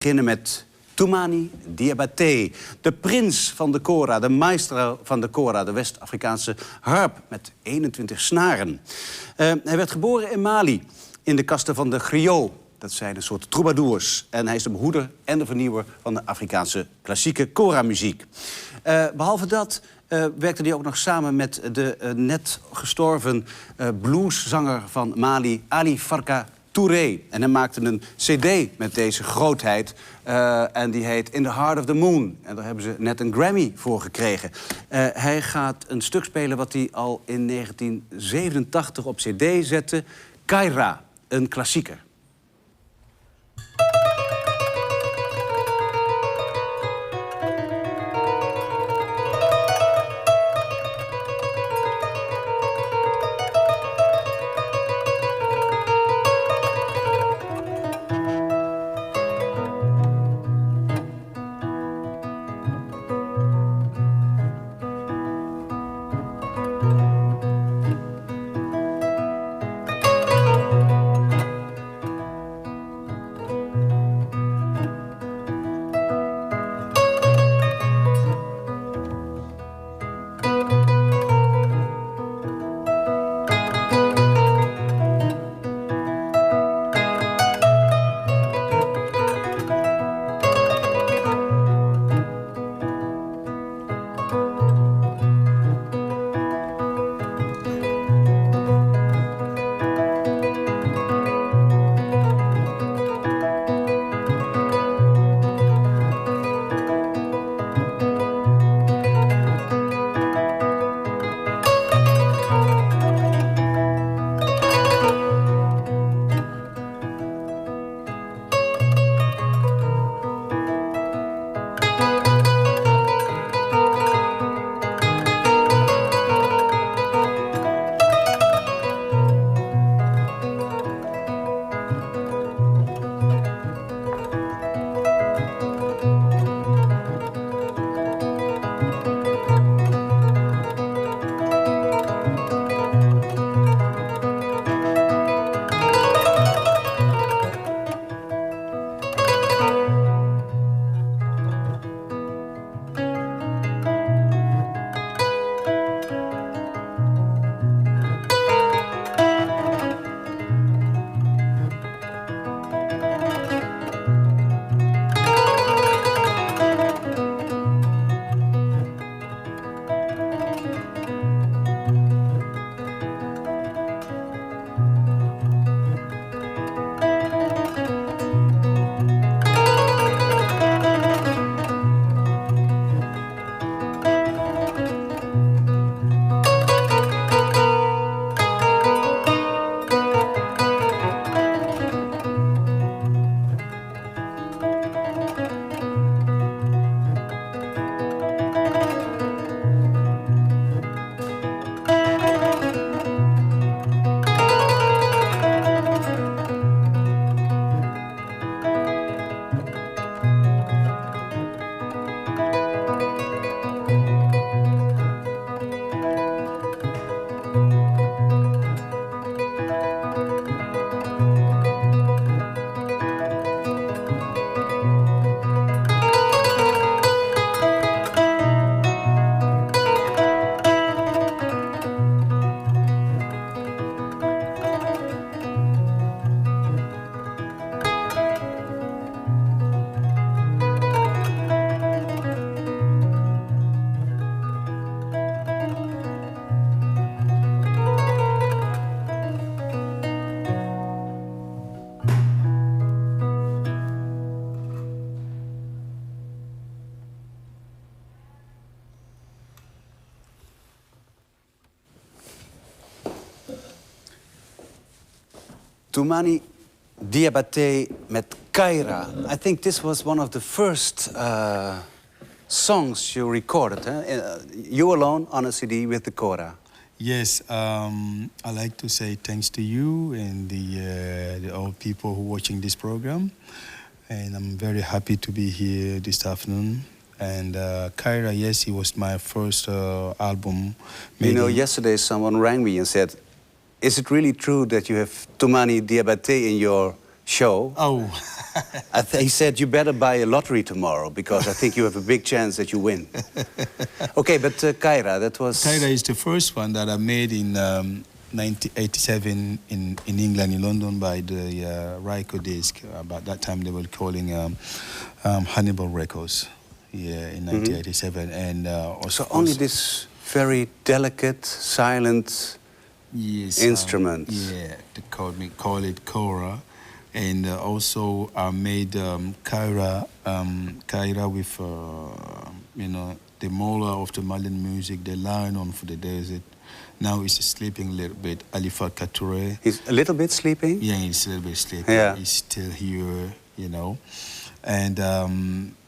beginnen met Toumani Diabate, de prins van de kora, de maestro van de kora, de West-Afrikaanse harp met 21 snaren. Hij werd geboren in Mali, in de kasten van de griots. Dat zijn een soort troubadours. En hij is de behoeder en de vernieuwer van de Afrikaanse klassieke kora-muziek. Behalve dat werkte hij ook nog samen met de net gestorven blueszanger van Mali, Ali Farka Touré. En hij maakte een cd met deze grootheid. En die heet In the Heart of the Moon. En daar hebben ze net een Grammy voor gekregen. Hij gaat een stuk spelen wat hij al in 1987 op cd zette. Kaira, een klassieker. Toumani Diabate met Kaira. I think this was one of the first songs you recorded, huh? You alone on a CD with the kora. Yes, I like to say thanks to you and the all people who are watching this program. And I'm very happy to be here this afternoon. And Kaira, yes, it was my first album. You know, yesterday someone rang me and said, is it really true that you have Toumani Diabate in your show? Oh. He said, you better buy a lottery tomorrow, because I think you have a big chance that you win. Okay, but Kaira, that was... Kaira is the first one that I made in 1987 in England, in London, by the Ryko disc. About that time, they were calling Hannibal Records. Yeah, in 1987. And so only this very delicate, silent instrument. Yeah, they call it Kora. And also I made Kaira with, you know, the molar of the Malian music, the lion for the desert. Now he's sleeping a little bit. Alifa Kature. He's a little bit sleeping? Yeah, he's a little bit sleeping. Yeah. He's still here, you know. And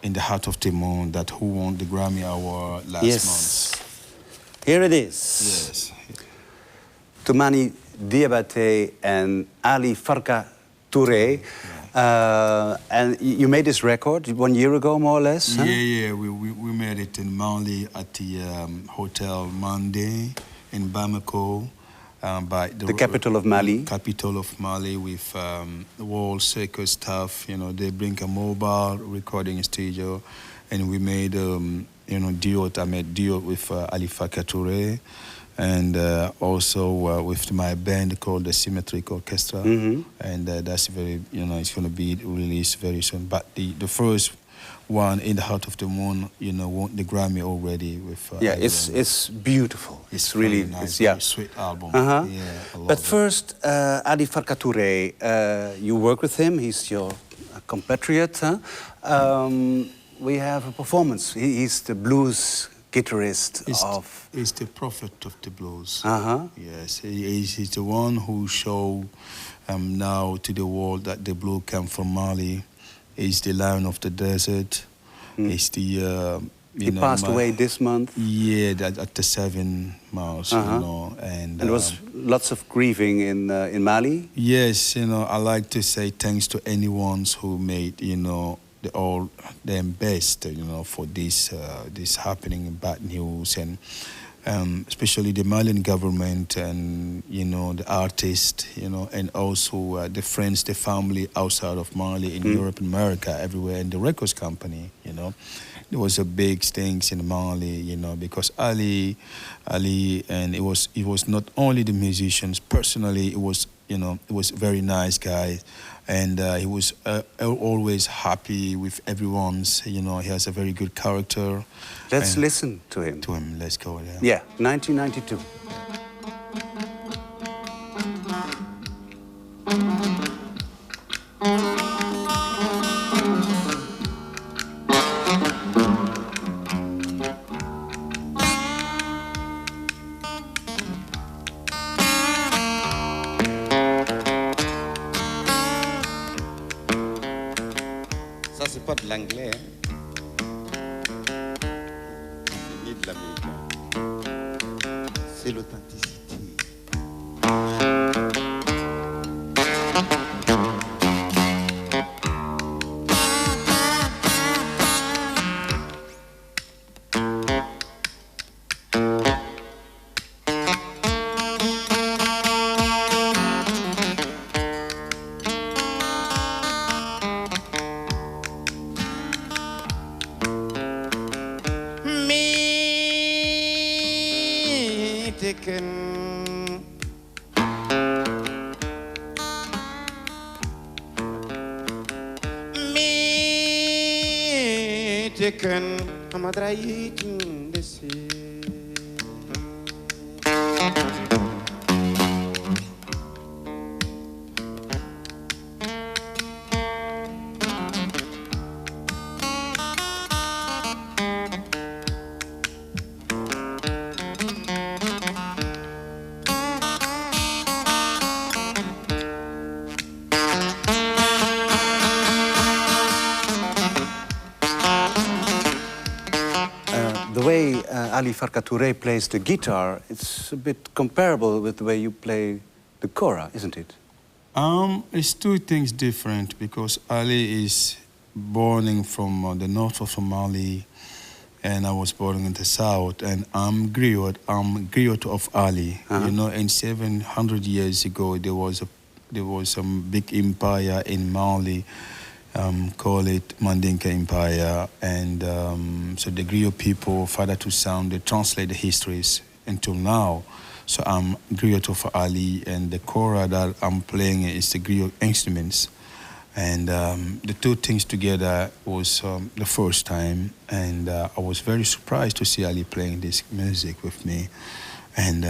In the Heart of the Moon, that who won the Grammy Award last month. Here it is. Yes. Toumani Diabate and Ali Farka Touré. Yeah. And you made this record 1 year ago, more or less? Huh? Yeah. We made it in Mali at the Hotel Mandé in Bamako. By the capital of Mali. Capital of Mali, with the whole circus staff. You know, they bring a mobile recording studio, and we made duet. I made duet with Ali Farka Touré, and also with my band called the Symmetric Orchestra. And that's very, it's going to be released very soon. But the first one, In the Heart of the Moon, won the Grammy already with... it's beautiful. It's really nice, very sweet album. Yeah, but it. first, Ali Farka Touré, you work with him. He's your compatriot. Huh? We have a performance. He's the blues guitarist He's the prophet of the blues. Yes, he's the one who showed now to the world that the blues came from Mali. He's the lion of the desert. He's the... he passed away this month. Yeah, at the 7 months, And there was lots of grieving in Mali? Yes, I like to say thanks to anyone who made, all their best, for this happening, bad news, and especially the Malian government and, the artists, and also the friends, the family outside of Mali, in Europe and America, everywhere, and the records company, There was a big things in Mali, because Ali, and it was not only the musicians. Personally, it was a very nice guy, and he was always happy with everyone's. He has a very good character. Let's listen to him. Let's go there. Yeah, 1992. Ça, c'est pas de l'anglais, hein? C'est ni de l'américain. C'est l'authenticité. The way Ali Farka Touré plays the guitar, it's a bit comparable with the way you play the kora, isn't it? It's two things different, because Ali is born from the north of Mali, and I was born in the south, and I'm griot of Ali. And 700 years ago there was some big empire in Mali, call it Mandinka Empire. And so the griot people, father to son, they translate the histories until now. So I'm griot of Ali, and the kora that I'm playing is the griot instruments. And the two things together was the first time, and I was very surprised to see Ali playing this music with me, and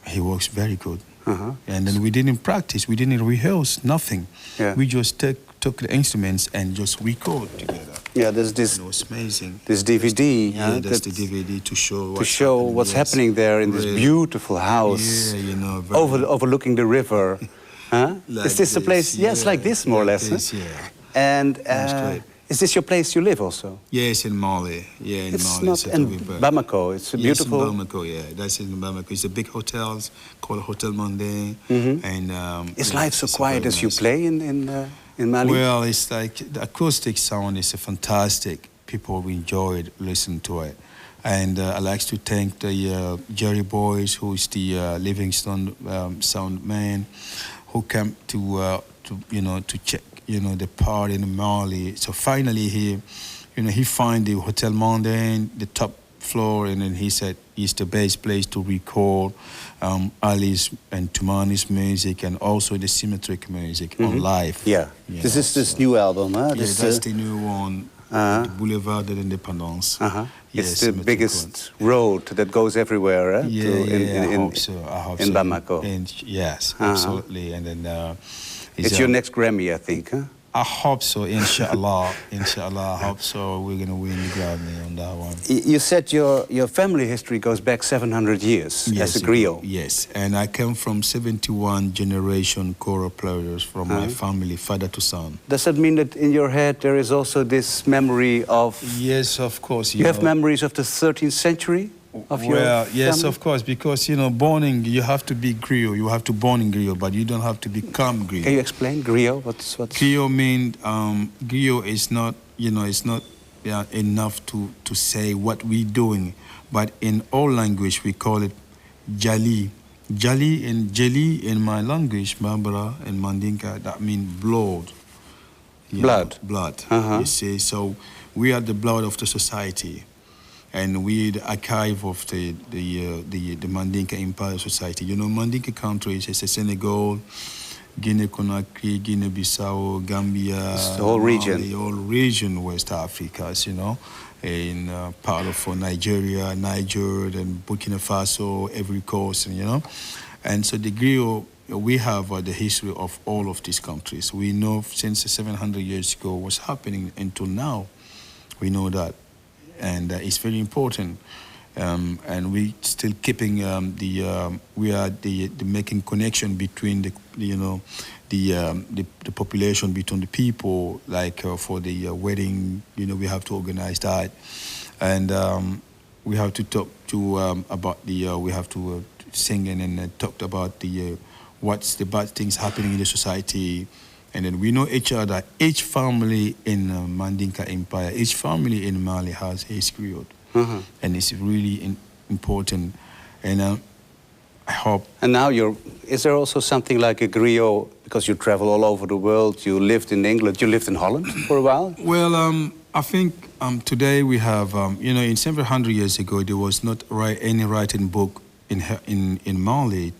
he works very good. And then we didn't practice, we didn't rehearse, nothing. Yeah. We just took the instruments and just record together. Yeah, there's this. It was amazing. This DVD. Yeah, that's the DVD to show what's happening there in this beautiful house. Yeah, you know, overlooking the river. Huh? Like is this the place? yeah, Yes, like this, more or less. This, huh? yeah. And great. is this your place you live also? Yes, in Mali. Yeah, in It's Mali. not in Bamako. It's a beautiful. Yes, in Bamako. Yeah, that's in Bamako. It's a big hotels called Hotel Monday. And is life so quiet as you play in Mali? Well, it's like the acoustic sound is fantastic. People enjoy it, listen to it. And I like to thank the Jerry Boys, who is the Livingston sound man, who came to check the part in Mali. So finally he find the Hotel Mondain, the top floor, and then he said it's the best place to record Ali's and Toumani's music, and also the symmetric music on live. Yeah. This is this new album, huh? Yeah, that's the new one. The Boulevard de l'Indépendance. It's the biggest road that goes everywhere, eh? I hope so. In Bamako. Yes, absolutely. And then it's your next Grammy, I think, huh? I hope so, inshallah. Inshallah, I hope so. We're going to win the Grammy on that one. You said your family history goes back 700 years as a griot. Yes, and I come from 71 generation choral players from my family, father to son. Does that mean that in your head there is also this memory of... Yes, of course. You have memories of the 13th century? Yes, of course, because you have to be griot. You have to born in griot, but you don't have to become griot. Can you explain griot? What's griot means griot is not it's not enough to say what we're doing, but in all language we call it jali. Jali and jelly in my language, Bambara and Mandinka, that means blood. Blood. You see, so we are the blood of the society. And we the archive of the Mandinka Empire Society. Mandinka countries is Senegal, Guinea-Conakry, Guinea-Bissau, Gambia, the whole region. The whole region, West Africa, in part of Nigeria, Niger, and Burkina Faso, every coast, And so the griot, we have the history of all of these countries. We know since 700 years ago what's happening until now. We know that. And it's very important, and we still keeping we are the making connection between the population, between the people. Like for the wedding, we have to organize that, and we have to talk to about we have to sing and talk about what's the bad things happening in the society. And then we know each other. Each family in Mandinka Empire, each family in Mali has his griot. And it's really important. And I hope... And now is there also something like a griot, because you travel all over the world, you lived in England, you lived in Holland for a while? Well, I think today we have, in several hundred years ago, there was not any writing book in Mali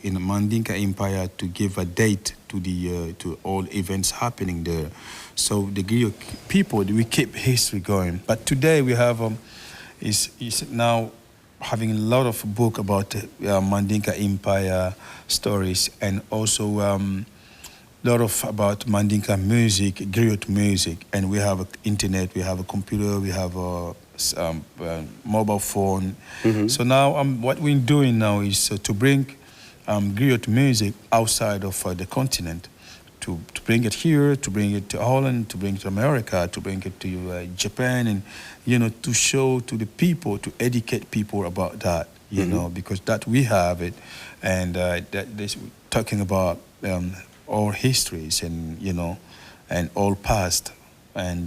in the Mandinka Empire to give a date to all events happening there. So the griot people, we keep history going. But today we have is now having a lot of book about Mandinka Empire stories, and also lot of about Mandinka music, griot music. And we have internet, we have a computer, we have a mobile phone. So now what we're doing now is to bring griot music outside of the continent, to bring it here, to bring it to Holland, to bring it to America, to bring it to Japan, and to show to the people, to educate people about that, because that we have it, and that this talking about all histories and all past, and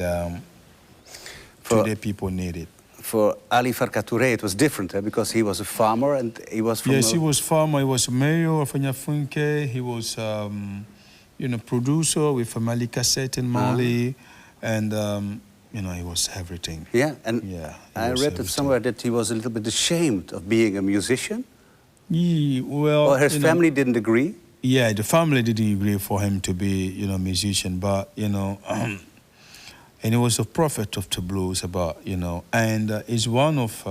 today people need it. For Ali Farka Touré, it was different, because he was a farmer and he was from... Yes, he was farmer. He was mayor of Nyafunke. He was producer with a Mali cassette in Mali, and he was everything. Yeah, and I read that somewhere that he was a little bit ashamed of being a musician. Yeah, well, or his family didn't agree. Yeah, the family didn't agree for him to be, a musician, but and he was a prophet of the blues, and he's one of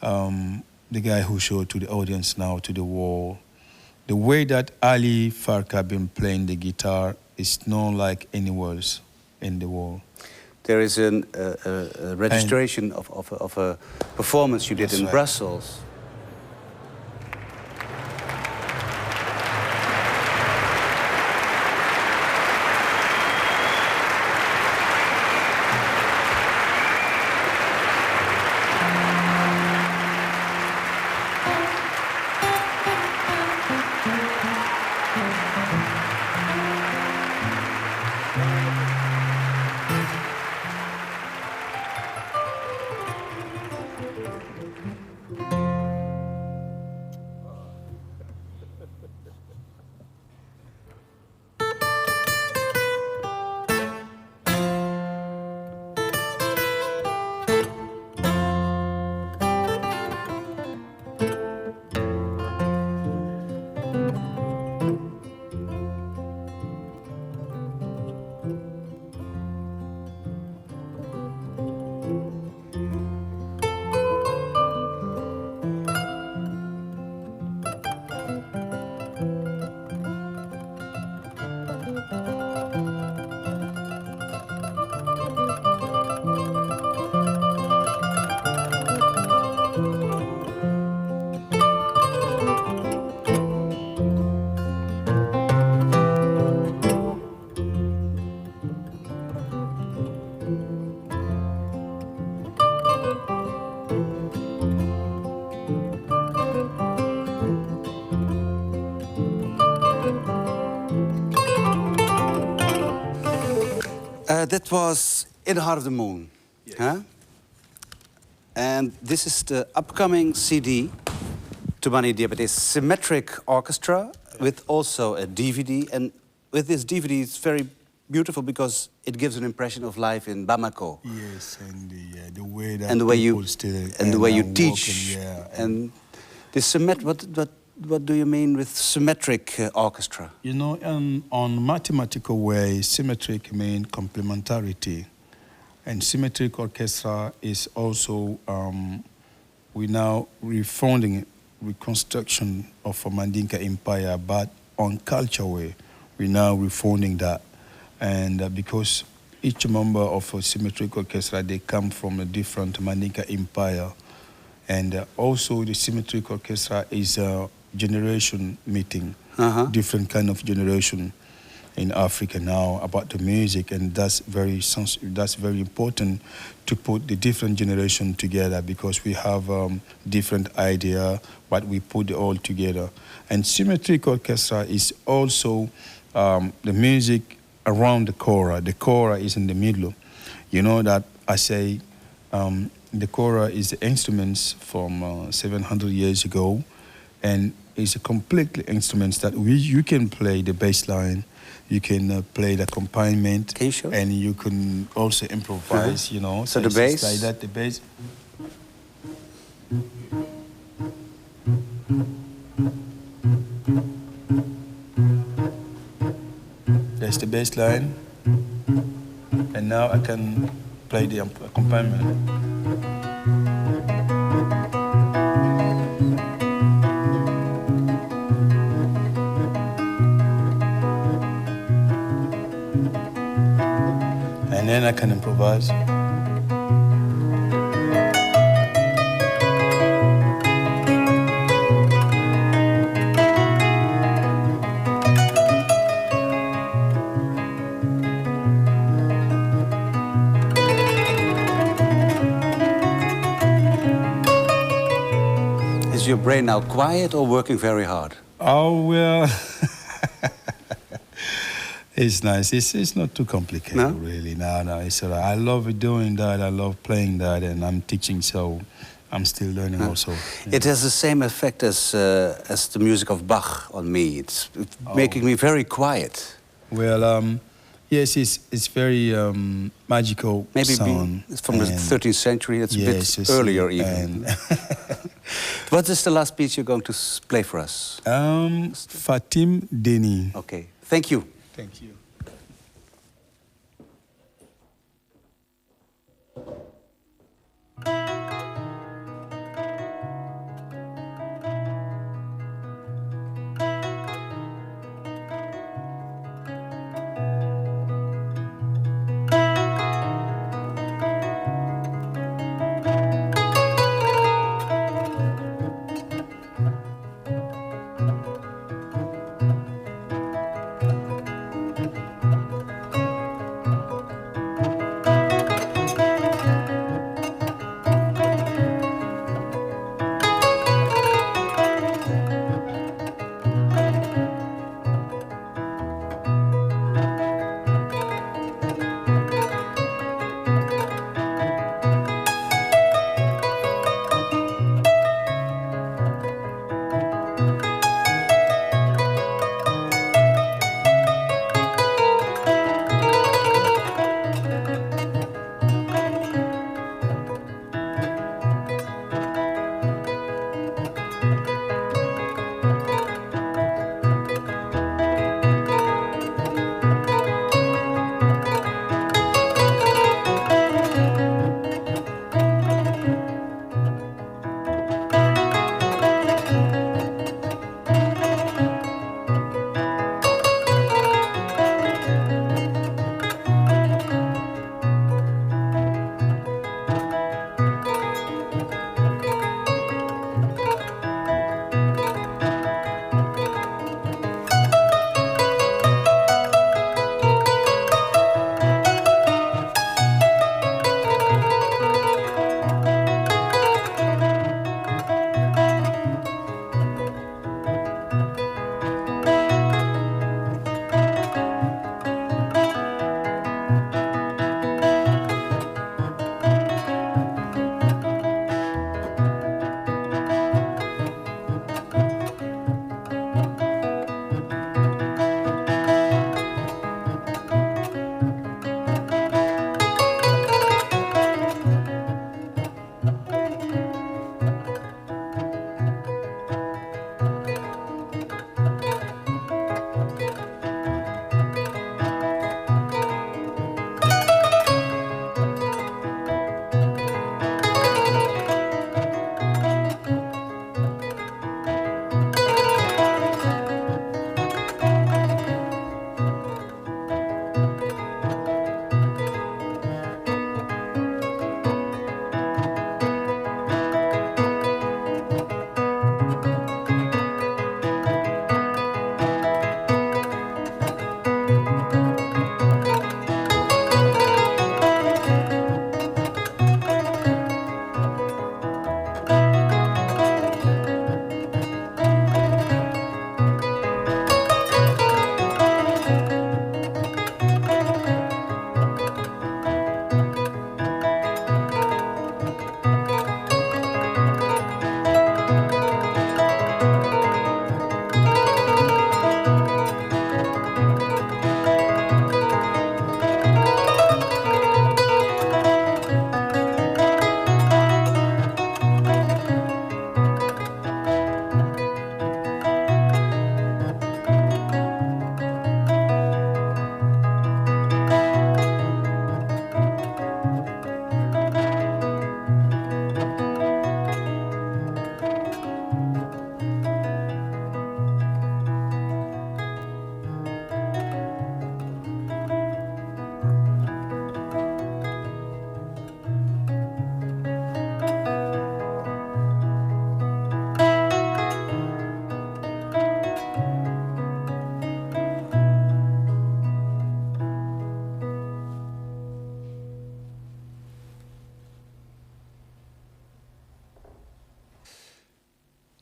the guy who showed to the audience now, to the world, the way that Ali Farka been playing the guitar is not like anywhere else in the world. There is a registration of a performance you did in Brussels. That was In the Heart of the Moon. Yes. Huh? And this is the upcoming CD, Toumani Diabate Symmetric Orchestra, with also a DVD. And with this DVD, it's very beautiful because it gives an impression of life in Bamako. Yes, and the way that you still and the way you teach. Walking, yeah, and this what do you mean with symmetric orchestra? On mathematical way, symmetric means complementarity. And symmetric orchestra is also, we now refounding, reconstruction of a Mandinka empire, but on culture way, we now refounding that. And because each member of a symmetric orchestra, they come from a different Mandinka empire. And also the symmetric orchestra is a generation meeting, different kind of generation in Africa now about the music, and that's very important to put the different generation together because we have different idea, but we put it all together. And symmetric orchestra is also the music around the kora. The kora is in the middle. You know that I say the kora is the instruments from 700 years ago, and it's a completely instruments that you can play the bass line, you can play the accompaniment, and you can also improvise, So the bass? Like that, the bass. That's the bass line. And now I can play the accompaniment. And then I can improvise. Is your brain now quiet or working very hard? Oh, well, it's nice. It's not too complicated, really. No, it's all right. I love doing that. I love playing that, and I'm teaching, so I'm still learning also. Yeah. It has the same effect as the music of Bach on me. It's making me very quiet. Well, yes, it's very magical Maybe sound. it's from the 13th century. It's a bit earlier even. What is the last piece you're going to play for us? Fatim Deni. Okay, thank you. Thank you.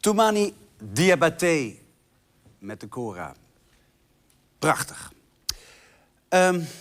Toumani Diabate met de kora. Prachtig.